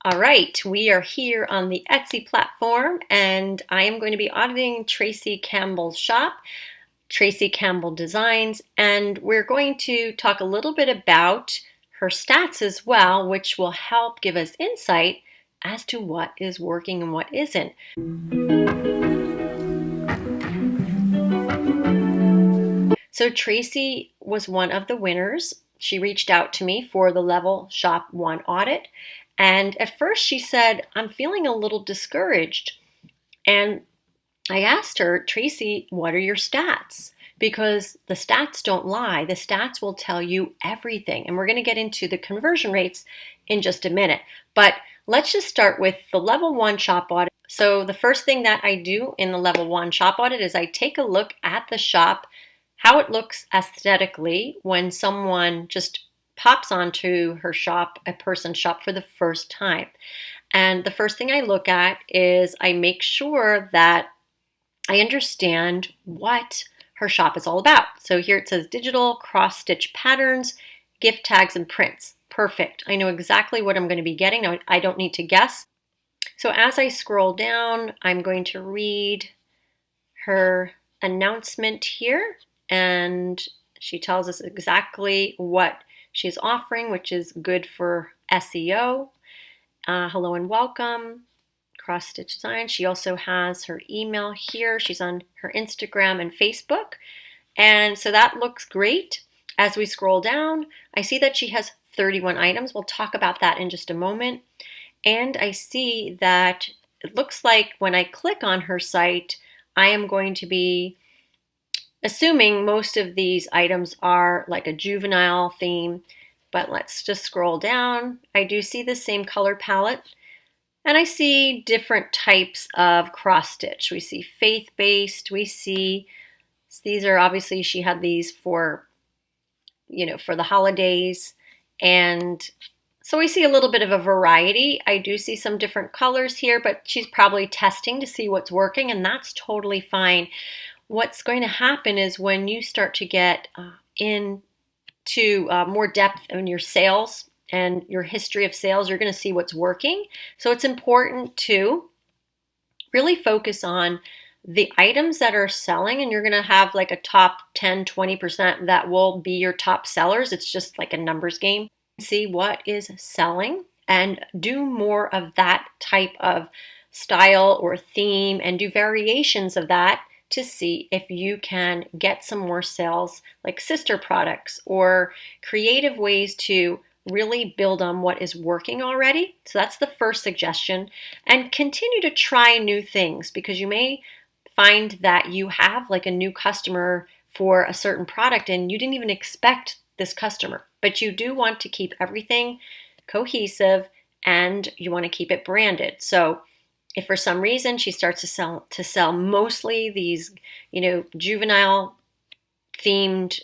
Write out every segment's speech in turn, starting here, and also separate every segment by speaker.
Speaker 1: All right, we are here on the Etsy platform and I am going to be auditing Tracy Campbell's shop, Tracy Campbell Designs, and we're going to talk a little bit about her stats as well, which will help give us insight as to what is working and what isn't. So Tracy was one of the winners. She reached out to me for the Level Shop 1 audit. And at first she said, I'm feeling a little discouraged. And I asked her, Tracy, what are your stats? Because the stats don't lie. The stats will tell you everything. And we're going to get into the conversion rates in just a minute. But let's just start with the Level 1 shop audit. So the first thing that I do in the Level 1 shop audit is I take a look at the shop, how it looks aesthetically when someone just pops onto her shop, a person's shop for the first time. And the first thing I look at is I make sure that I understand what her shop is all about. So here it says digital cross-stitch patterns, gift tags, and prints. Perfect. I know exactly what I'm going to be getting. I don't need to guess. So as I scroll down, I'm going to read her announcement here, and she tells us exactly what she's offering, which is good for SEO. Hello and welcome. Cross Stitch Design. She also has her email here. She's on her Instagram and Facebook. And so that looks great. As we scroll down, I see that she has 31 items. We'll talk about that in just a moment. And I see that it looks like when I click on her site, I am going to be assuming most of these items are like a juvenile theme. But let's just scroll down. I do see the same color palette. And I see different types of cross stitch. We see faith-based, we see, these are obviously, she had these for, for the holidays. And so we see a little bit of a variety. I do see some different colors here, but she's probably testing to see what's working, and that's totally fine. What's going to happen is when you start to get into more depth in your sales and your history of sales, you're going to see what's working. So it's important to really focus on the items that are selling, and you're going to have like a top 10, 20% that will be your top sellers. It's just like a numbers game. See what is selling and do more of that type of style or theme and do variations of that to see if you can get some more sales, like sister products or creative ways to really build on what is working already. So that's the first suggestion. And continue to try new things, because you may find that you have like a new customer for a certain product and you didn't even expect this customer. But you do want to keep everything cohesive and you want to keep it branded. So if for some reason she starts to sell mostly these, juvenile themed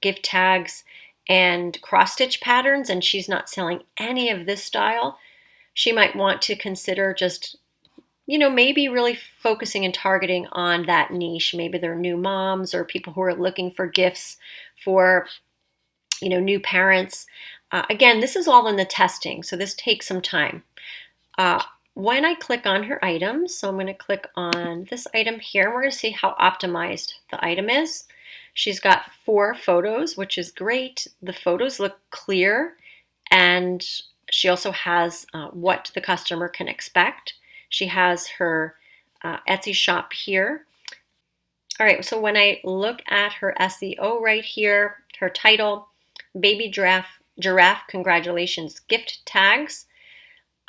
Speaker 1: gift tags and cross-stitch patterns, and she's not selling any of this style, she might want to consider just, maybe really focusing and targeting on that niche. Maybe they're new moms or people who are looking for gifts for, new parents. Again, this is all in the testing, so this takes some time. When I click on her items, so I'm going to click on this item here, and we're going to see how optimized the item is. She's got 4 photos, which is great. The photos look clear, and she also has what the customer can expect. She has her Etsy shop here. All right, so when I look at her SEO right here, her title, Baby Giraffe Congratulations Gift Tags,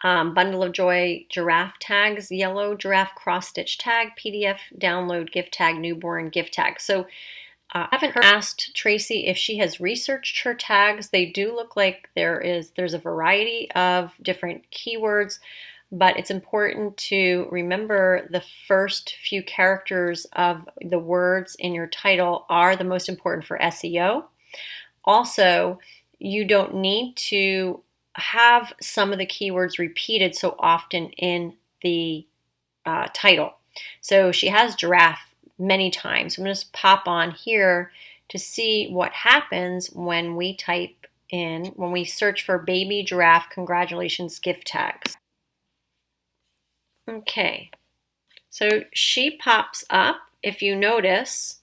Speaker 1: Bundle of Joy giraffe tags, yellow giraffe cross-stitch tag, PDF download gift tag, newborn gift tag. So I haven't asked Tracy if she has researched her tags. They do look like there's a variety of different keywords, but it's important to remember the first few characters of the words in your title are the most important for SEO. Also, you don't need to have some of the keywords repeated so often in the title. So she has giraffe many times. I'm going to just pop on here to see what happens when we type in when we search for baby giraffe congratulations gift tags. Okay, so she pops up. If you notice,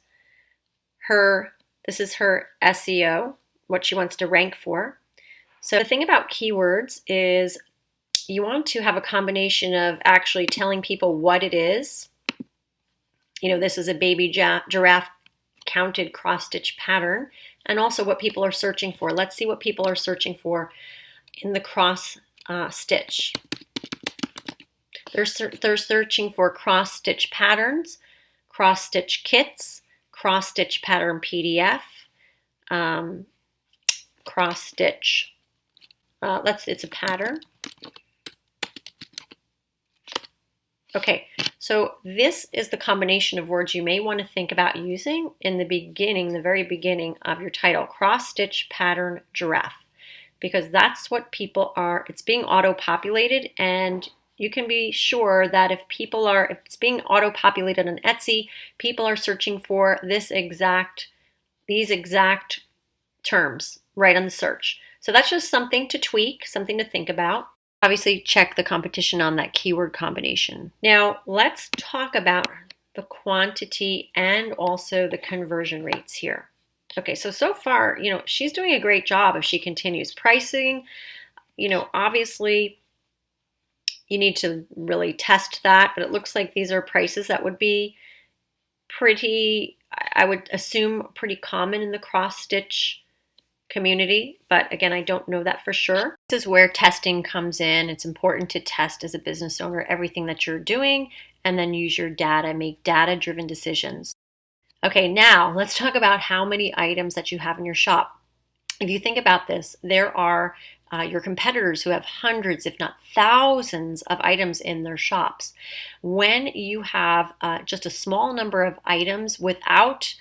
Speaker 1: this is her SEO, what she wants to rank for. So the thing about keywords is you want to have a combination of actually telling people what it is. This is a baby giraffe counted cross-stitch pattern, and also what people are searching for. Let's see what people are searching for in the cross stitch. They're searching for cross-stitch patterns, cross-stitch kits, cross-stitch pattern PDF, cross-stitch. It's a pattern. Okay, so this is the combination of words you may want to think about using in the beginning, the very beginning of your title, cross-stitch pattern giraffe, because that's what people are, it's being auto-populated, and you can be sure that if it's being auto-populated on Etsy, people are searching for these exact terms right on the search. So that's just something to tweak, something to think about. Obviously, check the competition on that keyword combination. Now, let's talk about the quantity and also the conversion rates here. Okay, so far, she's doing a great job if she continues. Pricing, obviously, you need to really test that, but it looks like these are prices that would be pretty, I would assume, pretty common in the cross-stitch community, but again, I don't know that for sure. This is where testing comes in. It's important to test as a business owner everything that you're doing and then use your data, make data-driven decisions. Okay, now let's talk about how many items that you have in your shop. If you think about this, there are your competitors who have hundreds, if not thousands, of items in their shops. When you have just a small number of items without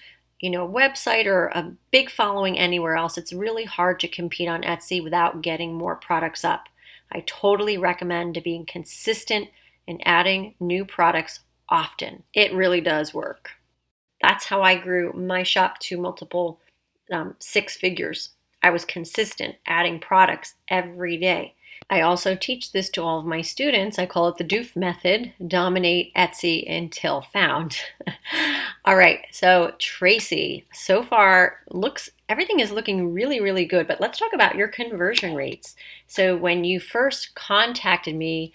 Speaker 1: a website or a big following anywhere else, it's really hard to compete on Etsy without getting more products up. I totally recommend being consistent and adding new products often. It really does work. That's how I grew my shop to multiple six figures. I was consistent, adding products every day. I also teach this to all of my students. I call it the DOOF method, dominate Etsy until found. All right, so Tracy, so far everything is looking really, really good, but let's talk about your conversion rates. So when you first contacted me,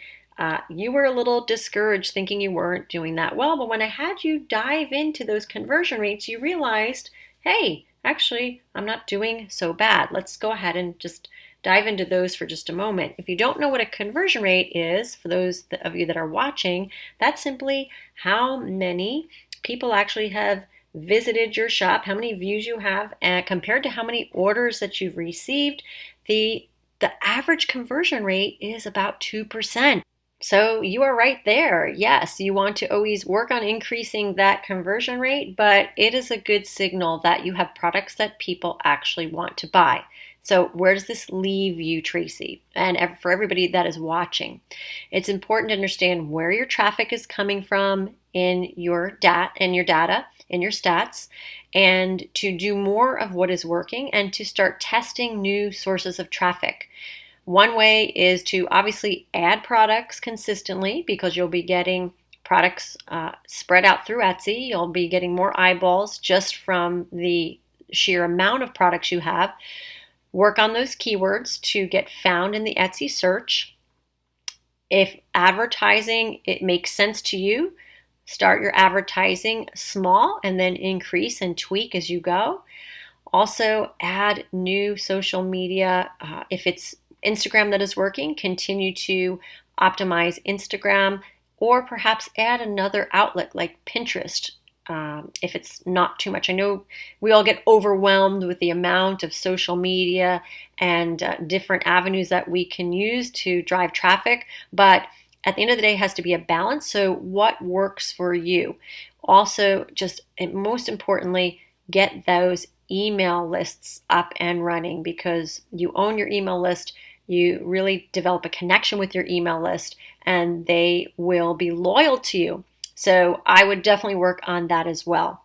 Speaker 1: you were a little discouraged thinking you weren't doing that well, but when I had you dive into those conversion rates, you realized, hey, actually, I'm not doing so bad. Let's go ahead and just dive into those for just a moment. If you don't know what a conversion rate is, for those of you that are watching, that's simply how many people actually have visited your shop, how many views you have, compared to how many orders that you've received. The average conversion rate is about 2%. So you are right there. Yes, you want to always work on increasing that conversion rate, but it is a good signal that you have products that people actually want to buy. So where does this leave you, Tracy? And for everybody that is watching, it's important to understand where your traffic is coming from in your data, in your stats, and to do more of what is working and to start testing new sources of traffic. One way is to obviously add products consistently, because you'll be getting products spread out through Etsy. You'll be getting more eyeballs just from the sheer amount of products you have. Work on those keywords to get found in the Etsy search. If advertising, it makes sense to you, start your advertising small and then increase and tweak as you go. Also, add new social media. If it's Instagram that is working, continue to optimize Instagram, or perhaps add another outlet like Pinterest. If it's not too much. I know we all get overwhelmed with the amount of social media and different avenues that we can use to drive traffic, but at the end of the day, it has to be a balance. So what works for you? Also, most importantly, get those email lists up and running, because you own your email list. You really develop a connection with your email list, and they will be loyal to you. So I would definitely work on that as well.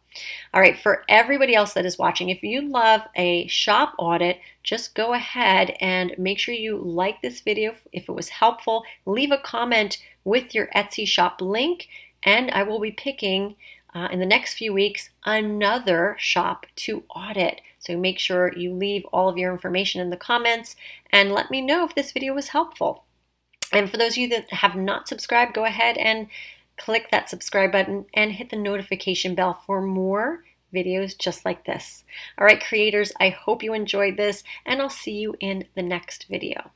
Speaker 1: All right, for everybody else that is watching, if you love a shop audit, just go ahead and make sure you like this video if it was helpful. Leave a comment with your Etsy shop link, and I will be picking in the next few weeks another shop to audit. So make sure you leave all of your information in the comments and let me know if this video was helpful. And for those of you that have not subscribed, go ahead and click that subscribe button and hit the notification bell for more videos just like this. All right, creators, I hope you enjoyed this, and I'll see you in the next video.